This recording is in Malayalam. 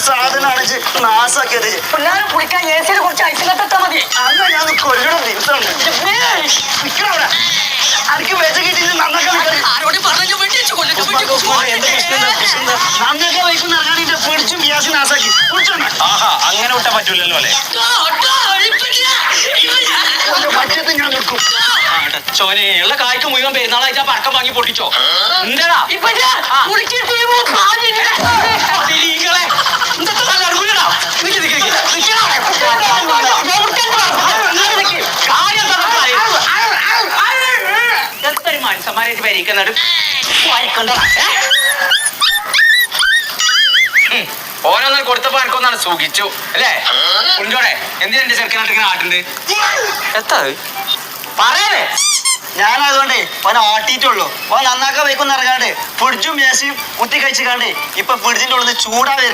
സാധനമാണ് നാസാക്കിയത്. പിള്ളേരെ കുളിക്കാൻ ഏസിനെ കുറച്ച് ഐസ് കെട്ടാ മതി. അന്ന് ഞാൻ കൊല്ലണ ദിവസമാണ്. എനിക്ക് വെച്ച കിട്ടി നന്നൊക്കെ നന്നൊക്കെ വയ്ക്കുന്ന ഇറങ്ങാനിട്ട് പിടിച്ചും ഗ്യാസ് നാസാക്കി കുടിച്ചോണ. അങ്ങനെ വിട്ടാ പറ്റൂലല്ലോ അല്ലേ? പറ്റത്ത് ഞാൻ നിൽക്കും. ചോനെ ഉള്ള കായ്ക്ക് മുഴുവൻ പെരുന്നാളായിട്ട് ആ പടക്കം വാങ്ങി പൊട്ടിച്ചോ? എന്താടാ മനുഷ്യന്മാരായിട്ട് ഭരിക്കുന്നത് ഓരോന്നും കൊടുത്തപ്പോ എനിക്കൊന്നാണ് സുഖിച്ചു അല്ലേ? കുഞ്ചോടെ എന്തിനാ എന്റെ ചെറുക്കനായിട്ട് ഇങ്ങനെ ആട്ടുണ്ട്? എത്താ പറയണേ. ഞാനതുകൊണ്ടേ ഓനെ ആട്ടിയിട്ടുള്ളൂ. ഓൻ നന്നാക്കാൻ വയ്ക്കുന്ന ഇറങ്ങാണ്ട് ഫ്രിഡ്ജും മേശയും കുത്തി കഴിച്ചിക്കാണ്ട് ഇപ്പൊ ഫ്രിഡ്ജിന്റെ ഉള്ളിൽ ചൂടാ വരുന്നത്.